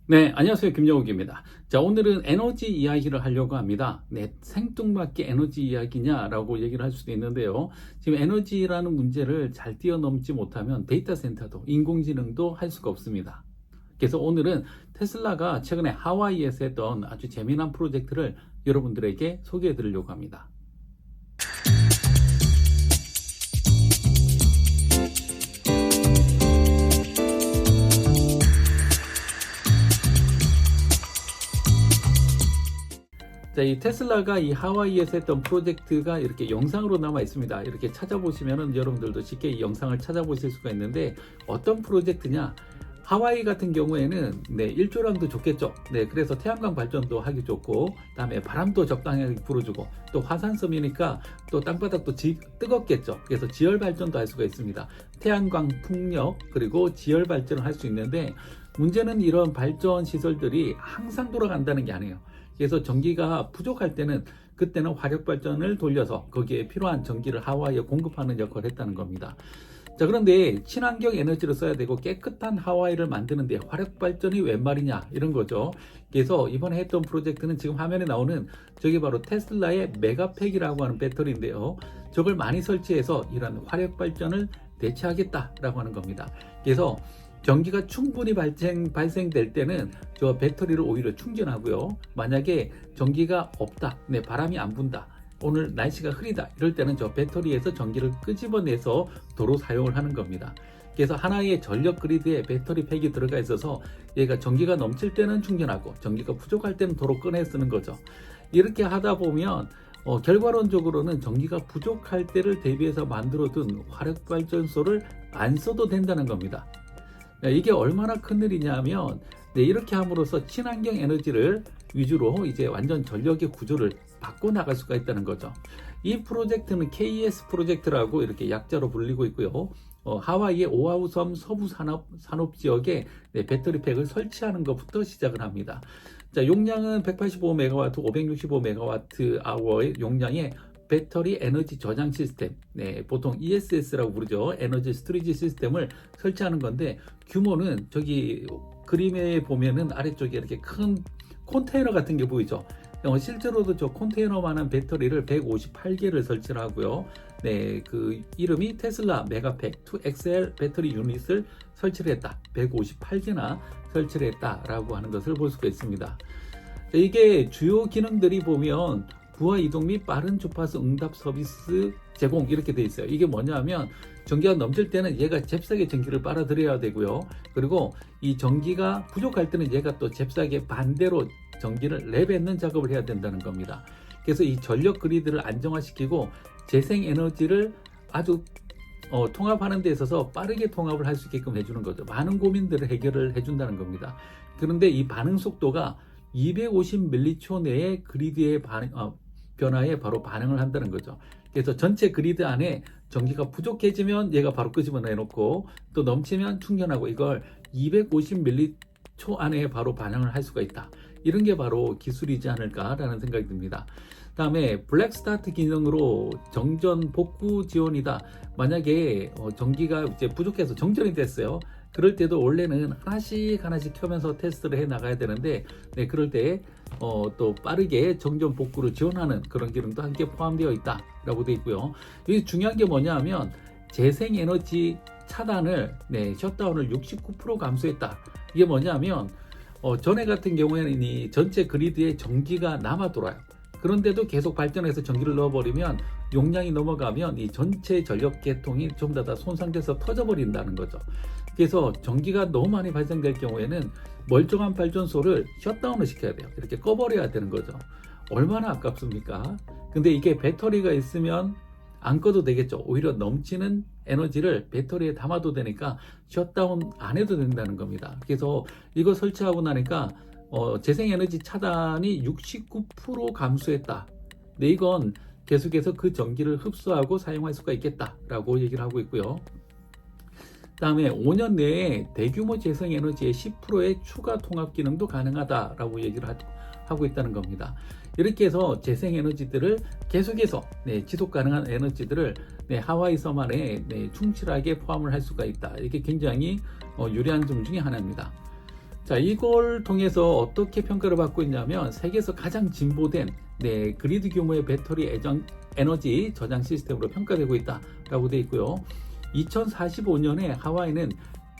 네, 안녕하세요. 김영욱입니다. 자, 오늘은 에너지 이야기를 하려고 합니다. 네, 생뚱맞게 에너지 이야기냐라고 얘기를 할 수도 있는데요. 지금 에너지라는 문제를 잘 뛰어넘지 못하면 데이터 센터도 인공지능도 할 수가 없습니다. 그래서 오늘은 테슬라가 최근에 하와이에서 했던 아주 재미난 프로젝트를 여러분들에게 소개해 드리려고 합니다. 자, 이 테슬라가 이 하와이에서 했던 프로젝트가 이렇게 영상으로 남아 있습니다. 이렇게 찾아보시면은 여러분들도 쉽게 이 영상을 찾아보실 수가 있는데 어떤 프로젝트냐? 하와이 같은 경우에는 일조량도 좋겠죠. 그래서 태양광 발전도 하기 좋고, 그다음에 바람도 적당하게 불어주고, 또 화산섬이니까 또 땅바닥도 뜨겁겠죠. 그래서 지열 발전도 할 수가 있습니다. 태양광 풍력 그리고 지열 발전을 할 수 있는데 문제는 이런 발전 시설들이 항상 돌아간다는 게 아니에요. 그래서 전기가 부족할 때는 그때는 화력 발전을 돌려서 거기에 필요한 전기를 하와이에 공급하는 역할을 했다는 겁니다. 자, 그런데 친환경 에너지를 써야 되고 깨끗한 하와이를 만드는데 화력 발전이 웬 말이냐 이런 거죠. 그래서 이번에 했던 프로젝트는 지금 화면에 나오는 저게 바로 테슬라의 메가팩이라고 하는 배터리인데요. 저걸 많이 설치해서 이런 화력 발전을 대체하겠다라고 하는 겁니다. 그래서 전기가 충분히 발생될 때는 저 배터리를 오히려 충전하고요. 만약에 전기가 없다, 바람이 안 분다, 오늘 날씨가 흐리다 이럴 때는 저 배터리에서 전기를 끄집어내서 도로 사용을 하는 겁니다. 그래서 하나의 전력 그리드에 배터리 팩이 들어가 있어서 얘가 전기가 넘칠 때는 충전하고 전기가 부족할 때는 도로 꺼내 쓰는 거죠. 이렇게 하다 보면 결과론적으로는 전기가 부족할 때를 대비해서 만들어둔 화력발전소를 안 써도 된다는 겁니다. 이게 얼마나 큰 일이냐면 이렇게 함으로써 친환경 에너지를 위주로 이제 완전 전력의 구조를 바꿔 나갈 수가 있다는 거죠. 이 프로젝트는 KES 프로젝트라고 이렇게 약자로 불리고 있고요. 하와이의 오아후 섬 서부 산업 지역에 배터리 팩을 설치하는 것부터 시작을 합니다. 자, 용량은 185MW, 565MWh의 용량의 배터리 에너지 저장 시스템, 보통 ESS라고 부르죠. 에너지 스토리지 시스템을 설치하는 건데 규모는 저기 그림에 보면은 아래쪽에 이렇게 큰 컨테이너 같은 게 보이죠. 실제로도 저 컨테이너만한 배터리를 158개를 설치를 하고요. 그 이름이 테슬라 메가팩 2XL 배터리 유닛을 설치를 했다. 158개나 설치를 했다라고 하는 것을 볼 수가 있습니다. 이게 주요 기능들이 보면 부하 이동 및 빠른 주파수 응답 서비스 제공 이렇게 돼 있어요. 이게 뭐냐면 전기가 넘칠 때는 얘가 잽싸게 전기를 빨아들여야 되고요. 그리고 이 전기가 부족할 때는 얘가 또 잽싸게 반대로 전기를 내뱉는 작업을 해야 된다는 겁니다. 그래서 이 전력 그리드를 안정화시키고 재생에너지를 아주 통합하는 데 있어서 빠르게 통합을 할 수 있게끔 해주는 거죠. 많은 고민들을 해결을 해준다는 겁니다. 그런데 이 반응 속도가 250m초 내에 그리드의 변화에 바로 반응을 한다는 거죠. 그래서 전체 그리드 안에 전기가 부족해지면 얘가 바로 끄집어내 놓고 또 넘치면 충전하고 이걸 250m초 안에 바로 반응을 할 수가 있다. 이런 게 바로 기술이지 않을까라는 생각이 듭니다. 다음에 블랙 스타트 기능으로 정전 복구 지원이다. 만약에 전기가 이제 부족해서 정전이 됐어요. 그럴 때도 원래는 하나씩 켜면서 테스트를 해 나가야 되는데 그럴 때 또 빠르게 정전 복구를 지원하는 그런 기능도 함께 포함되어 있다라고 되어 있고요. 여기 중요한 게 뭐냐면 재생에너지 차단을 셧다운을 69% 감소했다. 이게 뭐냐면 전에 같은 경우에는 이 전체 그리드에 전기가 남아 돌아요. 그런데도 계속 발전해서 전기를 넣어버리면 용량이 넘어가면 이 전체 전력 계통이 전부 다 손상돼서 터져버린다는 거죠. 그래서 전기가 너무 많이 발생될 경우에는 멀쩡한 발전소를 셧다운을 시켜야 돼요. 이렇게 꺼버려야 되는 거죠. 얼마나 아깝습니까? 근데 이게 배터리가 있으면 안 꺼도 되겠죠. 오히려 넘치는 에너지를 배터리에 담아도 되니까 셧다운 안 해도 된다는 겁니다. 그래서 이거 설치하고 나니까 재생에너지 차단이 69% 감소했다. 이건 계속해서 그 전기를 흡수하고 사용할 수가 있겠다라고 얘기를 하고 있고요. 다음에 5년 내에 대규모 재생에너지의 10%의 추가 통합 기능도 가능하다라고 얘기를 하고 있다는 겁니다. 이렇게 해서 재생에너지들을 계속해서 지속 가능한 에너지들을 하와이 섬 안에 충실하게 포함을 할 수가 있다. 이게 굉장히 유리한 점 중에 하나입니다. 자, 이걸 통해서 어떻게 평가를 받고 있냐면 세계에서 가장 진보된 그리드 규모의 배터리 에너지 저장 시스템으로 평가되고 있다라고 되어 있고요. 2045년에 하와이는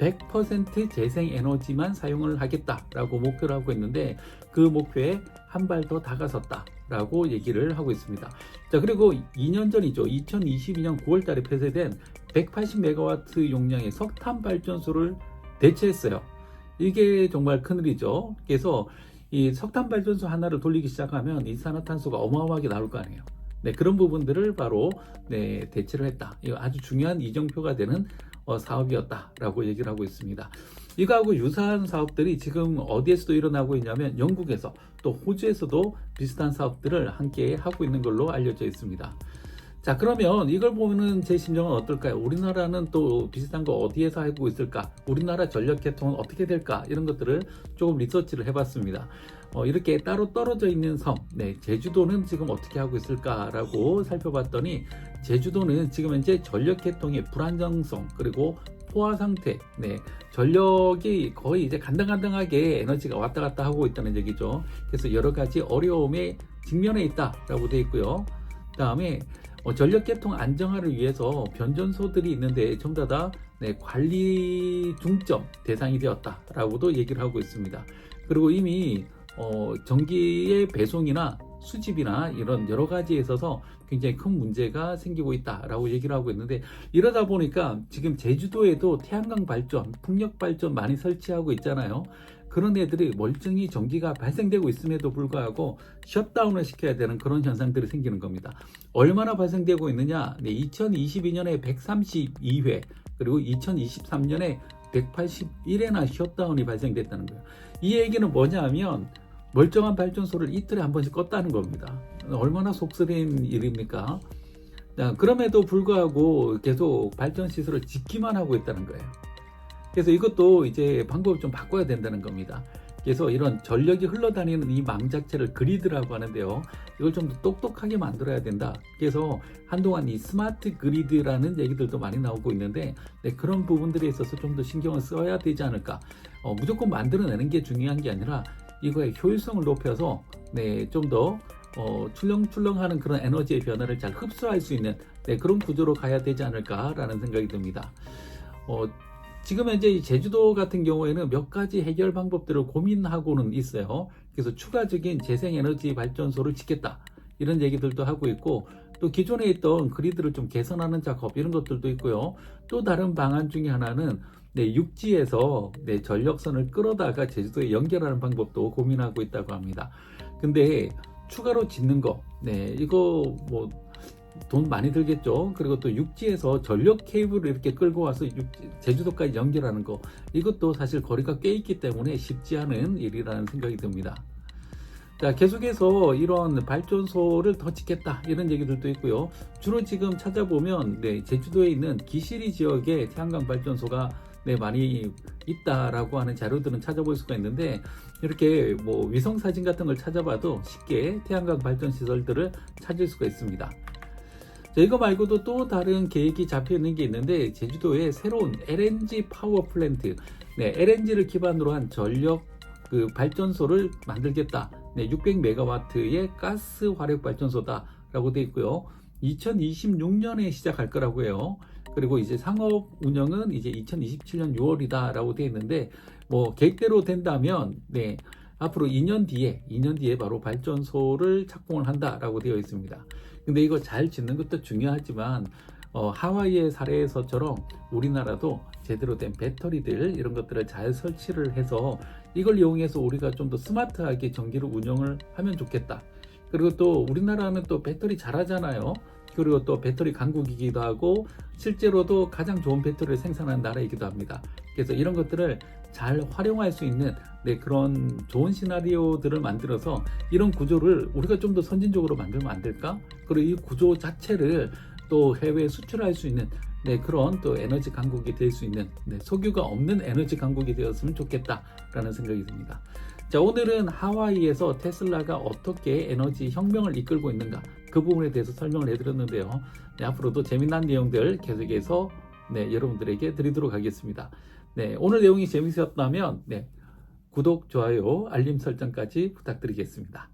100% 재생 에너지만 사용을 하겠다라고 목표를 하고 있는데 그 목표에 한 발 더 다가섰다라고 얘기를 하고 있습니다. 자, 그리고 2년 전이죠. 2022년 9월 달에 폐쇄된 180메가와트 용량의 석탄 발전소를 대체했어요. 이게 정말 큰일이죠. 그래서 이 석탄 발전소 하나를 돌리기 시작하면 이산화탄소가 어마어마하게 나올 거 아니에요. 그런 부분들을 바로 대체를 했다. 이거 아주 중요한 이정표가 되는 사업이었다라고 얘기를 하고 있습니다. 이거하고 유사한 사업들이 지금 어디에서도 일어나고 있냐면 영국에서 또 호주에서도 비슷한 사업들을 함께 하고 있는 걸로 알려져 있습니다. 자, 그러면 이걸 보면은 제 심정은 어떨까요? 우리나라는 또 비슷한 거 어디에서 하고 있을까? 우리나라 전력 계통은 어떻게 될까? 이런 것들을 조금 리서치를 해봤습니다. 이렇게 따로 떨어져 있는 섬, 제주도는 지금 어떻게 하고 있을까라고 살펴봤더니 제주도는 지금 현재 전력 계통의 불안정성 그리고 포화 상태, 전력이 거의 이제 간당간당하게 에너지가 왔다 갔다 하고 있다는 얘기죠. 그래서 여러 가지 어려움에 직면해 있다라고 되어 있고요. 그다음에 전력 계통 안정화를 위해서 변전소들이 있는데 전부 다 관리 중점 대상이 되었다라고도 얘기를 하고 있습니다. 그리고 이미 전기의 배송이나 수집이나 이런 여러 가지에 있어서 굉장히 큰 문제가 생기고 있다라고 얘기를 하고 있는데 이러다 보니까 지금 제주도에도 태양광 발전, 풍력 발전 많이 설치하고 있잖아요. 그런 애들이 멀쩡히 전기가 발생되고 있음에도 불구하고 셧다운을 시켜야 되는 그런 현상들이 생기는 겁니다. 얼마나 발생되고 있느냐? 2022년에 132회 그리고 2023년에 181회나 셧다운이 발생됐다는 거예요. 이 얘기는 뭐냐 하면 멀쩡한 발전소를 이틀에 한 번씩 껐다는 겁니다. 얼마나 속쓰린 일입니까? 그럼에도 불구하고 계속 발전 시설을 짓기만 하고 있다는 거예요. 그래서 이것도 이제 방법을 좀 바꿔야 된다는 겁니다. 그래서 이런 전력이 흘러다니는 이 망 자체를 그리드라고 하는데요. 이걸 좀 더 똑똑하게 만들어야 된다. 그래서 한동안 이 스마트 그리드라는 얘기들도 많이 나오고 있는데 그런 부분들에 있어서 좀 더 신경을 써야 되지 않을까. 무조건 만들어내는 게 중요한 게 아니라 이거의 효율성을 높여서 좀 더 출렁출렁하는 그런 에너지의 변화를 잘 흡수할 수 있는 그런 구조로 가야 되지 않을까라는 생각이 듭니다. 지금 현재 이 제주도 같은 경우에는 몇 가지 해결 방법들을 고민하고는 있어요. 그래서 추가적인 재생에너지 발전소를 짓겠다 이런 얘기들도 하고 있고 또 기존에 있던 그리드를 좀 개선하는 작업 이런 것들도 있고요. 또 다른 방안 중에 하나는 육지에서 전력선을 끌어다가 제주도에 연결하는 방법도 고민하고 있다고 합니다. 근데 추가로 짓는 거, 이거 뭐 돈 많이 들겠죠. 그리고 또 육지에서 전력 케이블을 이렇게 끌고 와서 제주도까지 연결하는 거, 이것도 사실 거리가 꽤 있기 때문에 쉽지 않은 일이라는 생각이 듭니다. 자, 계속해서 이런 발전소를 더 짓겠다 이런 얘기들도 있고요. 주로 지금 찾아보면 제주도에 있는 기시리 지역에 태양광 발전소가 많이 있다라고 하는 자료들은 찾아볼 수가 있는데 이렇게 뭐 위성 사진 같은 걸 찾아봐도 쉽게 태양광 발전 시설들을 찾을 수가 있습니다. 자, 이거 말고도 또 다른 계획이 잡혀 있는 게 있는데 제주도에 새로운 LNG 파워 플랜트, LNG를 기반으로 한 전력 발전소를 만들겠다. 600메가와트의 가스 화력 발전소다라고 되어 있고요. 2026년에 시작할 거라고 해요. 그리고 이제 상업 운영은 이제 2027년 6월이다라고 되어 있는데 뭐 계획대로 된다면 앞으로 2년 뒤에 바로 발전소를 착공을 한다라고 되어 있습니다. 근데 이거 잘 짓는 것도 중요하지만 하와이의 사례에서처럼 우리나라도 제대로 된 배터리들 이런 것들을 잘 설치를 해서 이걸 이용해서 우리가 좀 더 스마트하게 전기를 운영을 하면 좋겠다. 그리고 또 우리나라는 또 배터리 잘하잖아요. 그리고 또 배터리 강국이기도 하고 실제로도 가장 좋은 배터리를 생산하는 나라이기도 합니다. 그래서 이런 것들을 잘 활용할 수 있는 그런 좋은 시나리오들을 만들어서 이런 구조를 우리가 좀 더 선진적으로 만들면 안 될까? 그리고 이 구조 자체를 또 해외에 수출할 수 있는 그런 또 에너지 강국이 될 수 있는 석유가 없는 에너지 강국이 되었으면 좋겠다라는 생각이 듭니다. 자, 오늘은 하와이에서 테슬라가 어떻게 에너지 혁명을 이끌고 있는가 그 부분에 대해서 설명을 해드렸는데요. 앞으로도 재미난 내용들 계속해서 여러분들에게 드리도록 하겠습니다. 오늘 내용이 재밌었다면 구독, 좋아요, 알림 설정까지 부탁드리겠습니다.